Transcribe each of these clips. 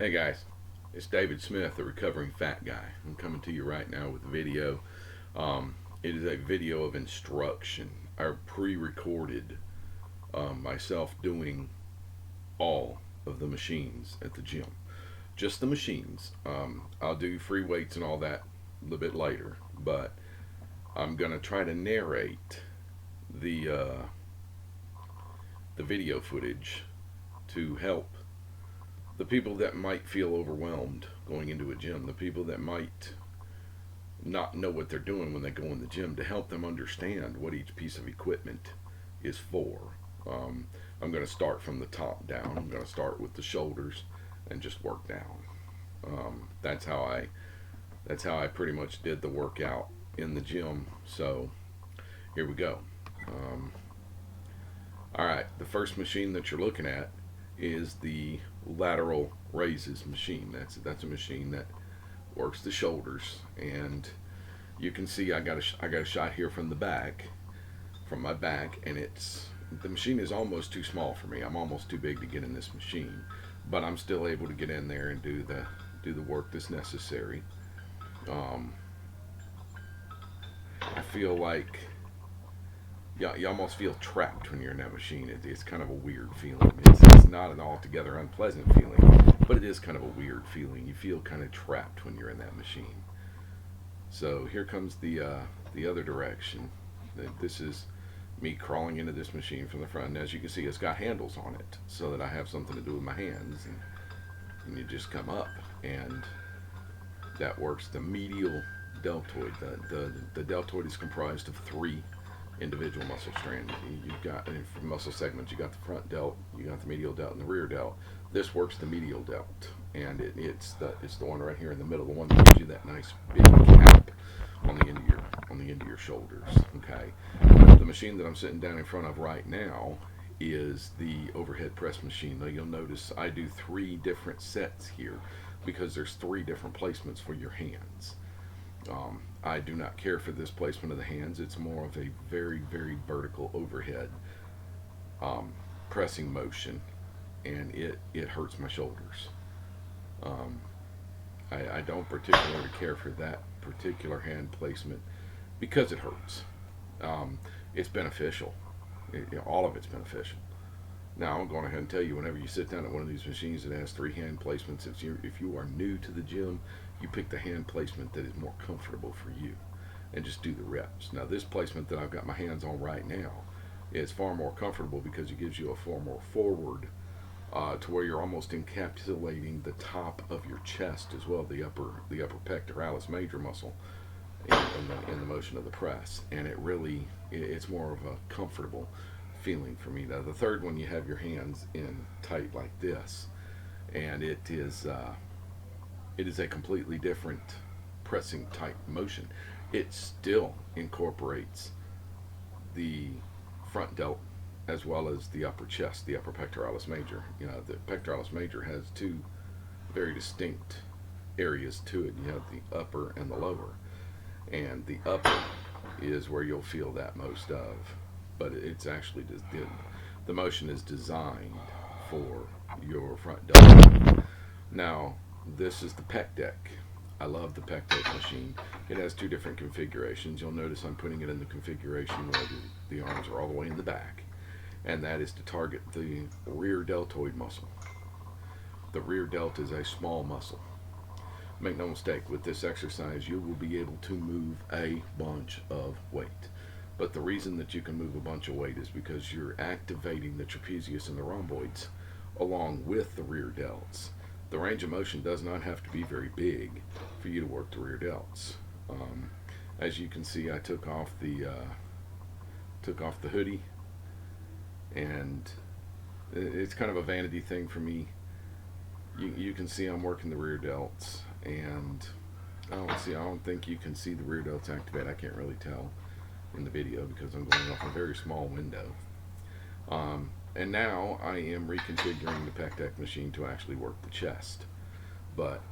Hey guys, it's David Smith, the recovering fat guy. I'm coming to you right now with a video. It is a video of instruction. I pre-recorded myself doing all of the machines at the gym. Just the machines. I'll do free weights and all that a little bit later, but I'm gonna try to narrate the uh, the video footage to help the people that might feel overwhelmed going into a gym, the people that might not know what they're doing when they go in the gym, to help them understand what each piece of equipment is for. Um, I'm going to start from the top down. I'm going to start with the shoulders and just work down. That's how I pretty much did the workout in the gym. So here we go. Um, all right, the first machine that you're looking at is the lateral raises machine. That's a machine that works the shoulders, and you can see I got a shot here from the back, from my back, and the machine is almost too small for me. I'm almost too big to get in this machine, but I'm still able to get in there and do the work that's necessary. Um, I feel like you almost feel trapped when you're in that machine. It's kind of a weird feeling. It's not an altogether unpleasant feeling, but it is kind of a weird feeling. You feel kind of trapped when you're in that machine. So here comes the other direction. This is me crawling into this machine from the front. And as you can see, it's got handles on it so that I have something to do with my hands. And you just come up, and that works the medial deltoid. The deltoid is comprised of three individual muscle strands. You've got, for muscle segments, you got the front delt, you got the medial delt, and the rear delt. This works the medial delt, and it's the one right here in the middle, the one that gives you that nice big cap on the end of your shoulders. Okay, the machine that I'm sitting down in front of right now is the overhead press machine. Now you'll notice I do three different sets here because there's three different placements for your hands. I do not care for this placement of the hands. It's more of a very, very vertical overhead pressing motion, and it hurts my shoulders. Um, I don't particularly care for that particular hand placement because it hurts. It's beneficial. All of it's beneficial. Now I'm going ahead and tell you, whenever you sit down at one of these machines that has three hand placements, if you are new to the gym, you pick the hand placement that is more comfortable for you and just do the reps. Now this placement that I've got my hands on right now is far more comfortable because it gives you a far more forward, to where you're almost encapsulating the top of your chest as well, the upper pectoralis major muscle in the motion of the press, and it's more of a comfortable feeling for me. Now the third one, you have your hands in tight like this, and it is a completely different pressing type motion. It still incorporates the front delt as well as the upper chest, the upper pectoralis major. The pectoralis major has two very distinct areas to it. You have the upper and the lower, and the upper is where you'll feel that most of, but it's actually the motion is designed for your front delt. Now this is the pec deck. I love the pec deck machine. It has two different configurations. You'll notice I'm putting it in the configuration where the arms are all the way in the back, and that is to target the rear deltoid muscle. The rear delt is a small muscle. Make no mistake, with this exercise you will be able to move a bunch of weight. But the reason that you can move a bunch of weight is because you're activating the trapezius and the rhomboids along with the rear delts. The range of motion does not have to be very big for you to work the rear delts. As you can see, I took off the hoodie, and it's kind of a vanity thing for me. You can see I'm working the rear delts, and I don't think you can see the rear delts activate. I can't really tell in the video because I'm going off a very small window. And now I am reconfiguring the pec deck machine to actually work the chest. But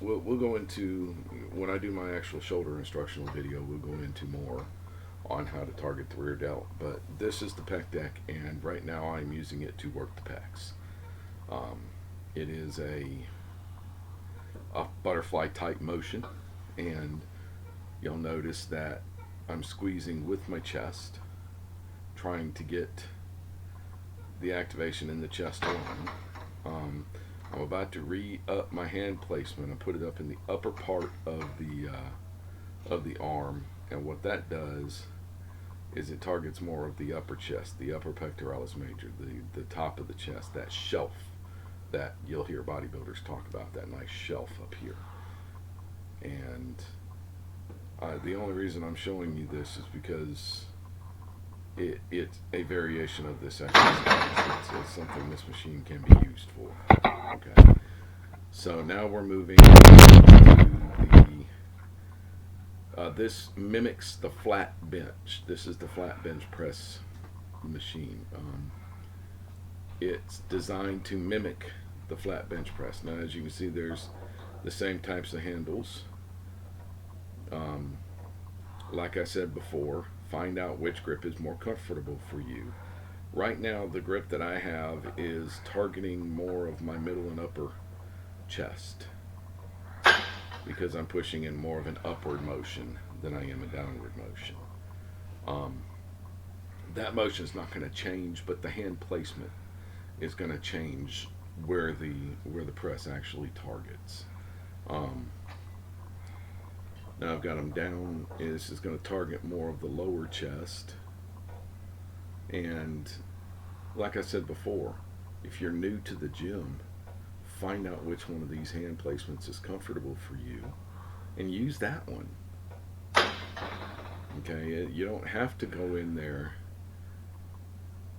we'll go into, when I do my actual shoulder instructional video, we'll go into more on how to target the rear delt. But this is the pec deck, and right now I'm using it to work the pecs. It is a a butterfly type motion, and you'll notice that I'm squeezing with my chest, trying to get the activation in the chest alone. I'm about to re-up my hand placement and put it up in the upper part of the arm, and what that does is it targets more of the upper chest, the upper pectoralis major, the top of the chest, that shelf that you'll hear bodybuilders talk about, that nice shelf up here. And the only reason I'm showing you this is because it's a variation of this exercise. It's something this machine can be used for. Okay. So now we're moving to this mimics the flat bench. This is the flat bench press machine. It's designed to mimic the flat bench press. Now, as you can see, there's the same types of handles. Like I said before, find out which grip is more comfortable for you. Right now, the grip that I have is targeting more of my middle and upper chest because I'm pushing in more of an upward motion than I am a downward motion. That motion is not going to change, but the hand placement is going to change where the press actually targets. Now I've got them down. This is going to target more of the lower chest. And like I said before, if you're new to the gym, find out which one of these hand placements is comfortable for you and use that one. Okay, you don't have to go in there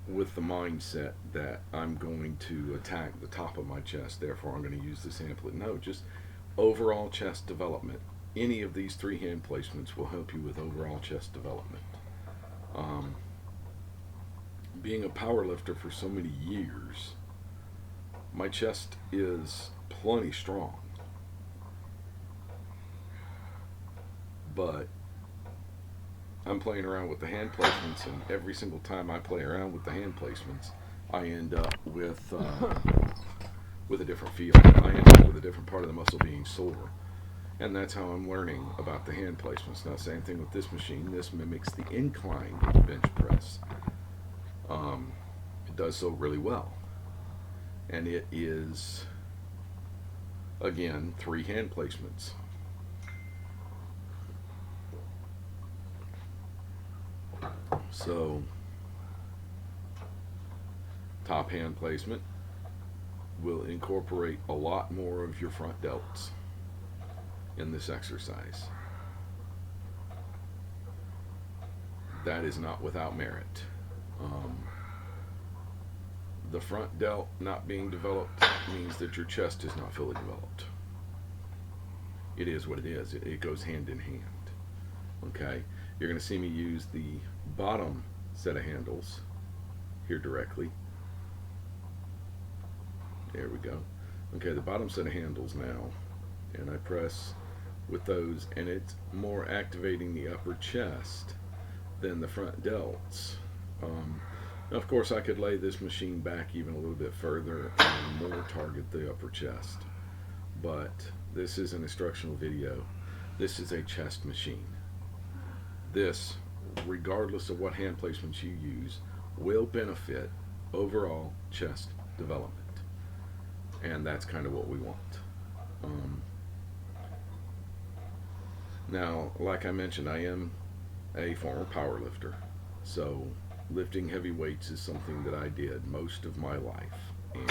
with the mindset that I'm going to attack the top of my chest, therefore I'm going to use this hand plate. No, just overall chest development. Any of these three hand placements will help you with overall chest development. Being a power lifter for so many years, my chest is plenty strong. But I'm playing around with the hand placements, and every single time I play around with the hand placements, I end up with a different feeling. I end up with a different part of the muscle being sore. And that's how I'm learning about the hand placements. Now, same thing with this machine. This mimics the incline bench press. It does so really well. And it is, again, three hand placements. So, top hand placement will incorporate a lot more of your front delts in this exercise. That is not without merit. The front delt not being developed means that your chest is not fully developed. It is what it is. It goes hand in hand. Okay? You're going to see me use the bottom set of handles here directly. There we go. Okay, the bottom set of handles now, and I press with those, and it's more activating the upper chest than the front delts. Now, of course, I could lay this machine back even a little bit further and more target the upper chest, but this is an instructional video. This is a chest machine. This, regardless of what hand placements you use, will benefit overall chest development, and that's kind of what we want. Now, like I mentioned, I am a former power lifter, so lifting heavy weights is something that I did most of my life, and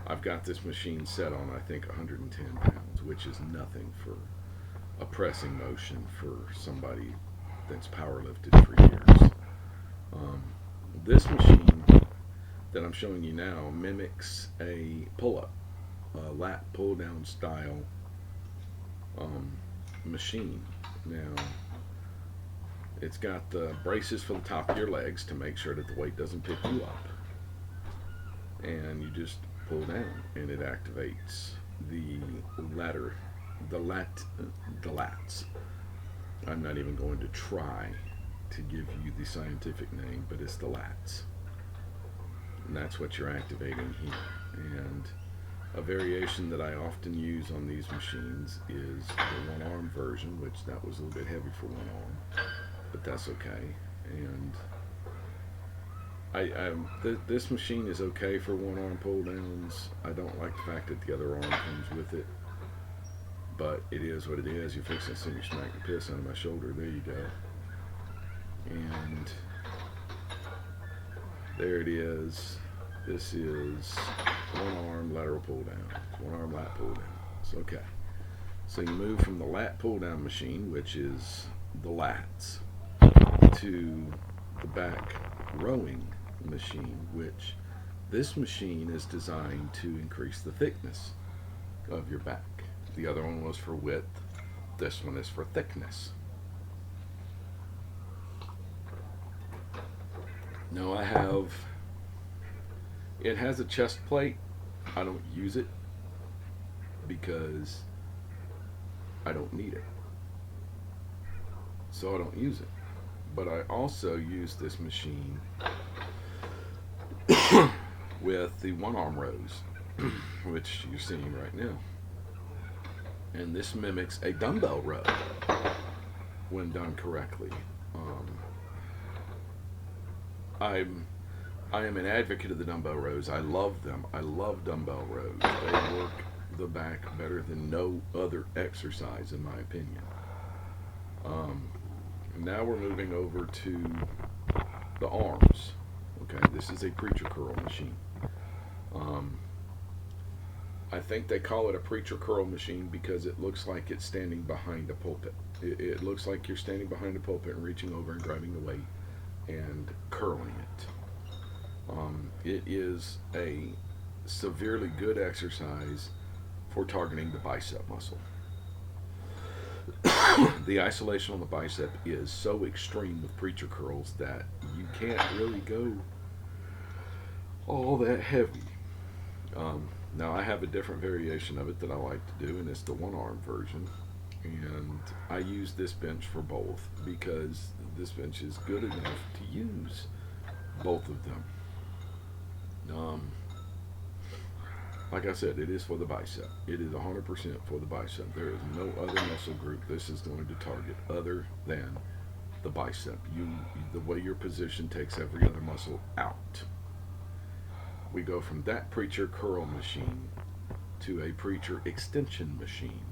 I've got this machine set on, I think, 110 pounds, which is nothing for a pressing motion for somebody that's power lifted for years. This machine that I'm showing you now mimics a pull-up, a lat pull-down style machine. Now, it's got the braces for the top of your legs to make sure that the weight doesn't pick you up, and you just pull down and it activates the lats. I'm not even going to try to give you the scientific name, but it's the lats, and that's what you're activating here. And A variation that I often use on these machines is the one arm version, which that was a little bit heavy for one arm, but that's okay. And this machine is okay for one arm pull downs. I don't like the fact that the other arm comes with it, but it is what it is. You're fixing to see me smack the piss out of my shoulder. There you go. And there it is. This is one arm lateral pull down, one arm lat pull down. It's okay. So you move from the lat pull down machine, which is the lats, to the back rowing machine, which this machine is designed to increase the thickness of your back. The other one was for width. This one is for thickness. Now it has a chest plate. I don't use it because I don't need it. So I don't use it. But I also use this machine with the one arm rows, which you're seeing right now. And this mimics a dumbbell row when done correctly. I am an advocate of the dumbbell rows. I love them. I love dumbbell rows. They work the back better than no other exercise, in my opinion. Now we're moving over to the arms. Okay, this is a preacher curl machine. I think they call it a preacher curl machine because it looks like it's standing behind a pulpit. It looks like you're standing behind a pulpit and reaching over and grabbing the weight and curling it. It is a severely good exercise for targeting the bicep muscle. The isolation on the bicep is so extreme with preacher curls that you can't really go all that heavy. Now I have a different variation of it that I like to do, and it's the one arm version. And I use this bench for both because this bench is good enough to use both of them. Like I said, it is for the bicep. It is 100% for the bicep. There is no other muscle group this is going to target other than the bicep. The way you're positioned takes every other muscle out. We go from that preacher curl machine to a preacher extension machine,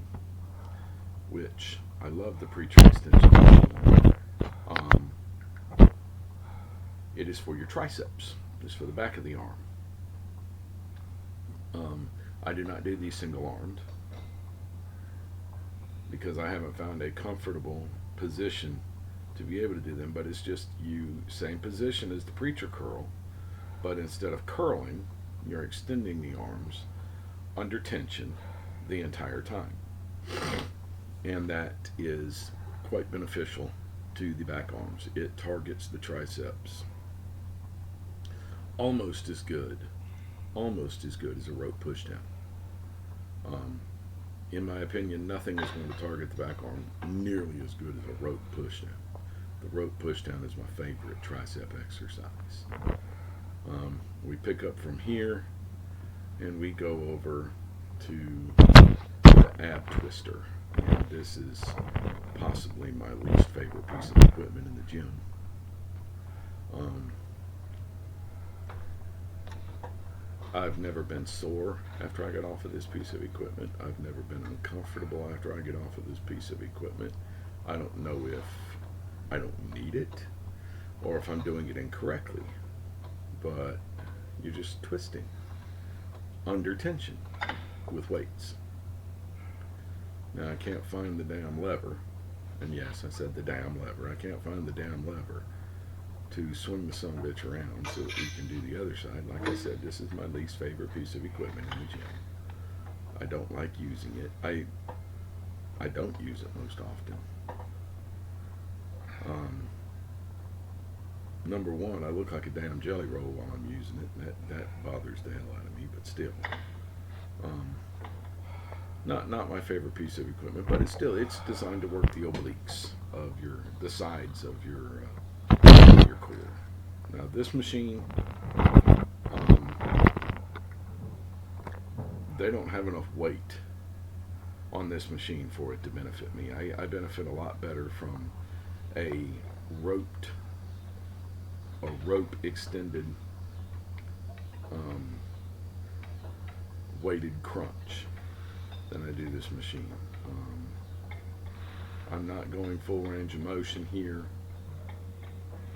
which I love the preacher extension machine. It is for your triceps. It's for the back of the arm. I do not do these single armed because I haven't found a comfortable position to be able to do them, but it's just same position as the preacher curl, but instead of curling, you're extending the arms under tension the entire time. And that is quite beneficial to the back arms. It targets the triceps almost as good as a rope pushdown. In my opinion, nothing is going to target the back arm nearly as good as a rope pushdown. The rope pushdown is my favorite tricep exercise. We pick up from here and we go over to the ab twister. And this is possibly my least favorite piece of equipment in the gym. I've never been sore after I get off of this piece of equipment. I've never been uncomfortable after I get off of this piece of equipment. I don't know if I don't need it or if I'm doing it incorrectly, but you're just twisting under tension with weights. Now I can't find the damn lever, and yes, I said the damn lever. I can't find the damn lever to swing the son of a bitch around so that we can do the other side. Like I said, this is my least favorite piece of equipment in the gym. I don't like using it. I don't use it most often. Number one, I look like a damn jelly roll while I'm using it, and that bothers the hell out of me, but still. Not my favorite piece of equipment, but it's designed to work the obliques of the sides of your core. Now this machine they don't have enough weight on this machine for it to benefit me. I benefit a lot better from a roped, a rope extended, um, weighted crunch than I do this machine. I'm not going full range of motion here,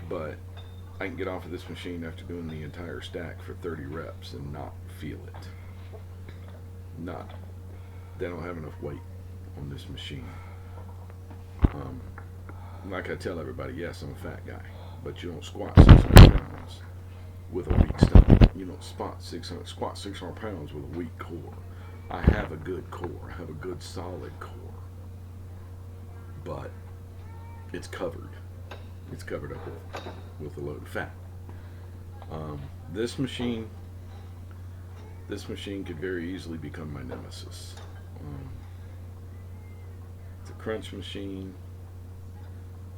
but I can get off of this machine after doing the entire stack for 30 reps and not feel it. Not. They don't have enough weight on this machine. Um, like I tell everybody, yes, I'm a fat guy, but you don't squat 600 pounds with a weak stomach. You don't squat 600 pounds with a weak core. I have a good core. I have a good solid core, but it's covered. It's covered up with a load of fat. This machine could very easily become my nemesis. It's a crunch machine.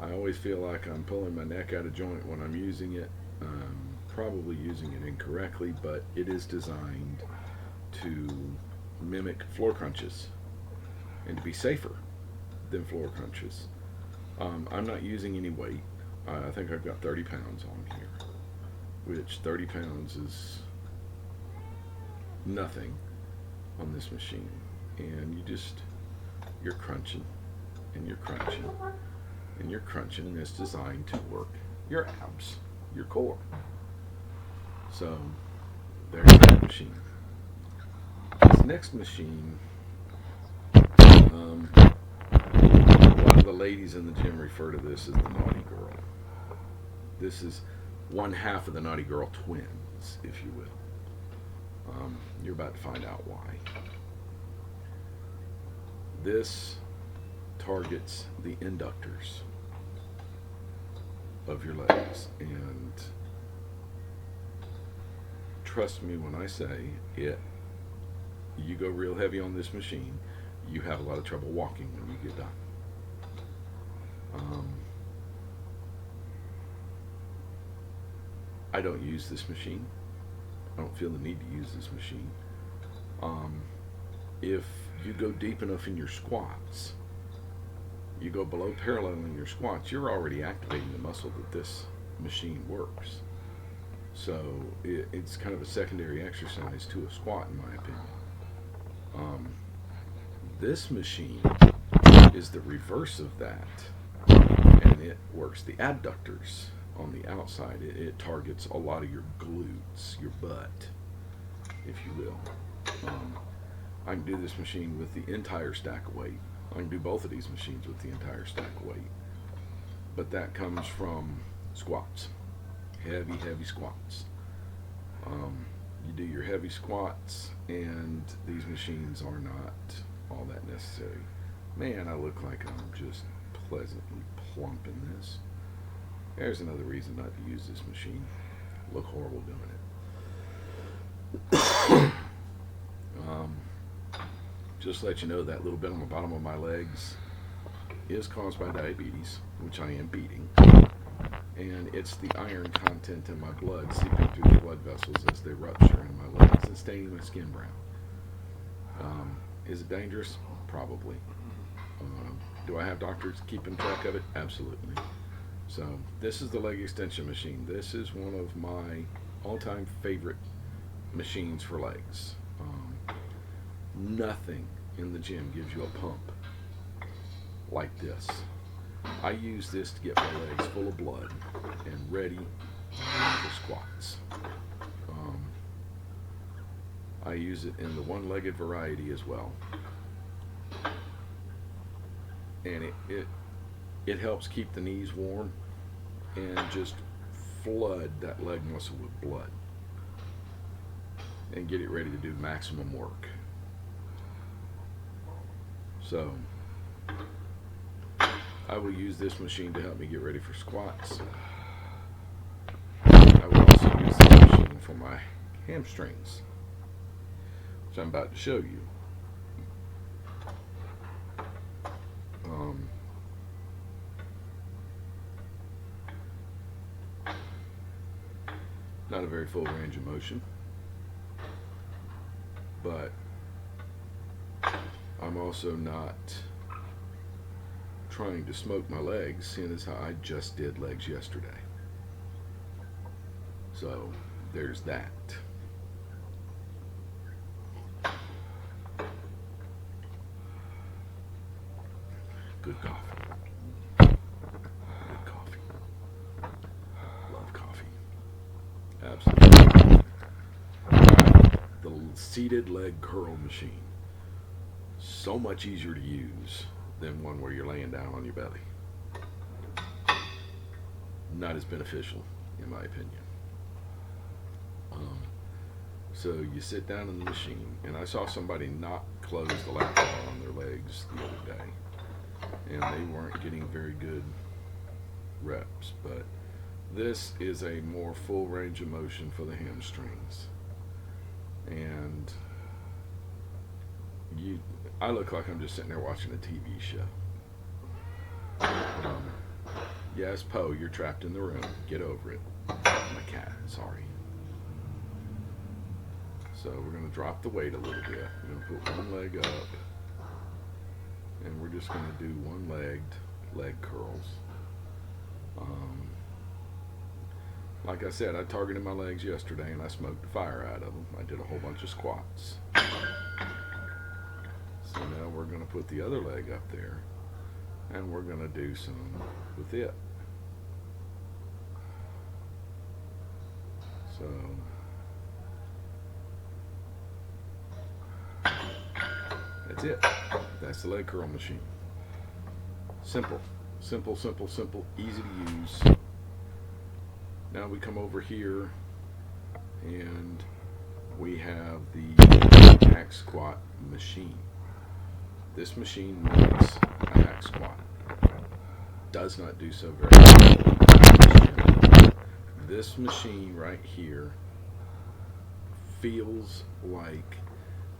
I always feel like I'm pulling my neck out of joint when I'm using it. Probably using it incorrectly, but it is designed to mimic floor crunches and to be safer than floor crunches. I'm not using any weight. I think I've got 30 pounds on here, which 30 pounds is nothing on this machine. And you're crunching and you're crunching and you're crunching, and it's designed to work your abs, your core. So there's that machine. This next machine, a lot of the ladies in the gym refer to this as the Naughty Girl. This is one half of the Naughty Girl twins, if you will. You're about to find out why. This targets the inductors of your legs, and trust me when I say it, you go real heavy on this machine, you have a lot of trouble walking when you get done. I don't use this machine. I don't feel the need to use this machine. If you go deep enough in your squats, you go below parallel in your squats, you're already activating the muscle that this machine works. So it's kind of a secondary exercise to a squat, in my opinion. This machine is the reverse of that, and it works the adductors on the outside. It targets a lot of your glutes, your butt, if you will. I can do this machine with the entire stack of weight. I can do both of these machines with the entire stack of weight. But that comes from squats. Heavy squats. You do your heavy squats, and these machines are not all that necessary. Man, I look like I'm just pleasantly plump in this. There's another reason not to use this machine. Look horrible doing it. Just to let you know, that little bit on the bottom of my legs is caused by diabetes, which I am beating. And it's the iron content in my blood seeping through the blood vessels as they rupture in my legs and staining my skin brown. Is it dangerous? Probably. Do I have doctors keeping track of it? Absolutely. So this is the leg extension machine. This is one of my all-time favorite machines for legs. Nothing in the gym gives you a pump like this. I use this to get my legs full of blood and ready for squats. I use it in the one-legged variety as well, and it helps keep the knees warm and just flood that leg muscle with blood and get it ready to do maximum work. So I will use this machine to help me get ready for squats. I will also use this machine for my hamstrings, which I'm about to show you. Not a very full range of motion, but I'm also not trying to smoke my legs, seeing as how I just did legs yesterday. So there's that. Good coffee. Good coffee. Love coffee. Absolutely. The seated leg curl machine. So much easier to use than one where you're laying down on your belly. Not as beneficial, in my opinion. So you sit down in the machine, and I saw somebody not close the lat bar on their legs the other day, and they weren't getting very good reps. But this is a more full range of motion for the hamstrings, and I look like I'm just sitting there watching a TV show. Yes, Poe, you're trapped in the room. Get over it. My cat, sorry. So we're going to drop the weight a little bit. We're going to put one leg up, and we're just going to do one-legged leg curls. Like I said, I targeted my legs yesterday, and I smoked the fire out of them. I did a whole bunch of squats. So now we're going to put the other leg up there, and we're going to do some with it. So that's it. That's the leg curl machine. Simple, simple, simple, simple, easy to use. Now we come over here and we have the hack squat machine. This machine makes a hack squat. Does not do so very well. This machine right here feels like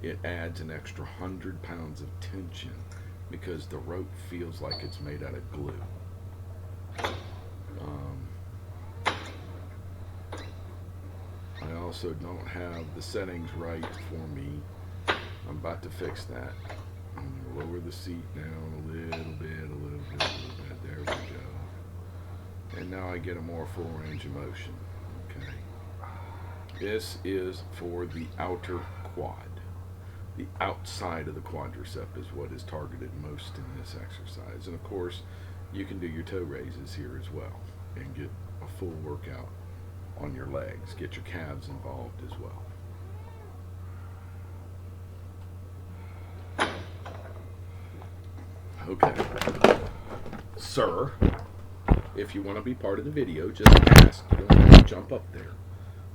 it adds an extra 100 pounds of tension because the rope feels like it's made out of glue. I also don't have the settings right for me. I'm about to fix that. I'm going to lower the seat down a little bit. There we go. And now I get a more full range of motion. Okay. This is for the outer quad. The outside of the quadricep is what is targeted most in this exercise. And of course, you can do your toe raises here as well and get a full workout on your legs. Get your calves involved as well. Okay. Sir, if you want to be part of the video, just ask. You don't have to jump up there.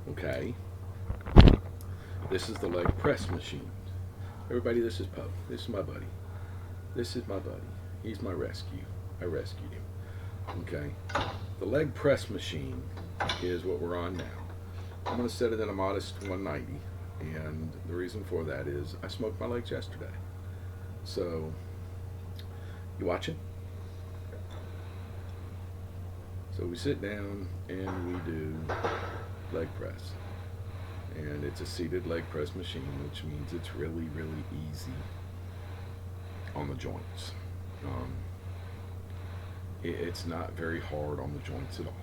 Okay? This is the leg press machine. Everybody, this is Poe. This is my buddy. This is my buddy. He's my rescue. I rescued him. Okay? The leg press machine is what we're on now. I'm going to set it at a modest 190. And the reason for that is I smoked my legs yesterday. So, you watching? So we sit down and we do leg press. And it's a seated leg press machine, which means it's really, really easy on the joints. It's not very hard on the joints at all.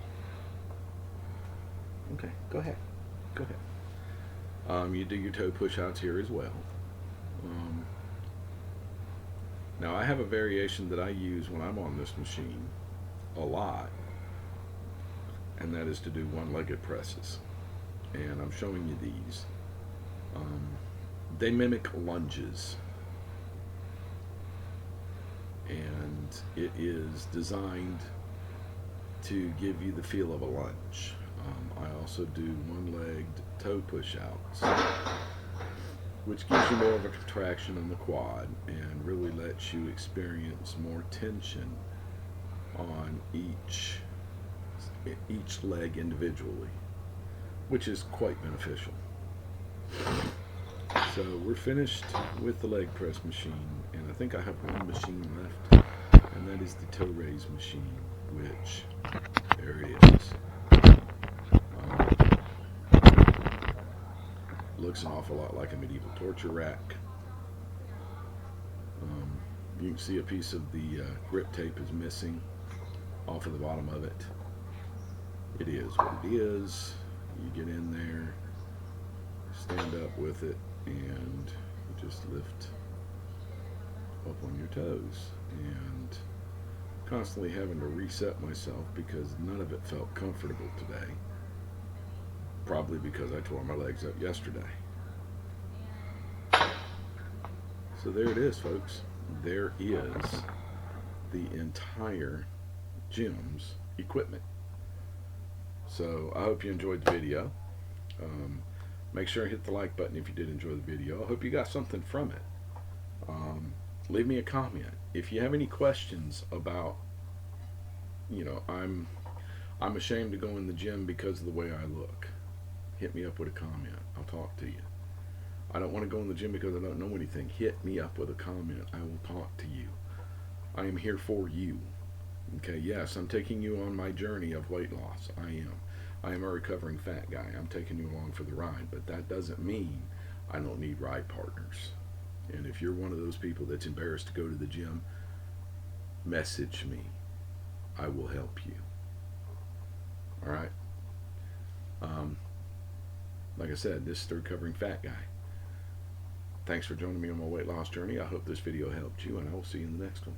Okay, go ahead. Go ahead. You do your toe push-outs here as well. Now I have a variation that I use when I'm on this machine a lot, and that is to do one-legged presses. And I'm showing you these. They mimic lunges, and it is designed to give you the feel of a lunge. I also do one-legged toe push-outs, which gives you more of a contraction in the quad and really lets you experience more tension on each leg individually, which is quite beneficial. So we're finished with the leg press machine, and I think I have one machine left, and that is the toe raise machine, which, there it is. Looks an awful lot like a medieval torture rack. You can see a piece of the grip tape is missing off of the bottom of it. It is what it is. You get in there, stand up with it, and you just lift up on your toes. And constantly having to reset myself because none of it felt comfortable today. Probably because I tore my legs up yesterday. So there it is, folks. There is the entire gym's equipment. So I hope you enjoyed the video. Make sure and hit the like button if you did enjoy the video. I hope you got something from it. Leave me a comment if you have any questions about, I'm ashamed to go in the gym because of the way I look. Hit me up with a comment. I'll talk to you. I don't want to go in the gym because I don't know anything. Hit me up with a comment. I will talk to you. I am here for you. Okay, yes, I'm taking you on my journey of weight loss. I am. I am a recovering fat guy. I'm taking you along for the ride, but that doesn't mean I don't need ride partners. And if you're one of those people that's embarrassed to go to the gym, message me. I will help you. All right? Like I said, this is the recovering fat guy. Thanks for joining me on my weight loss journey. I hope this video helped you, and I will see you in the next one.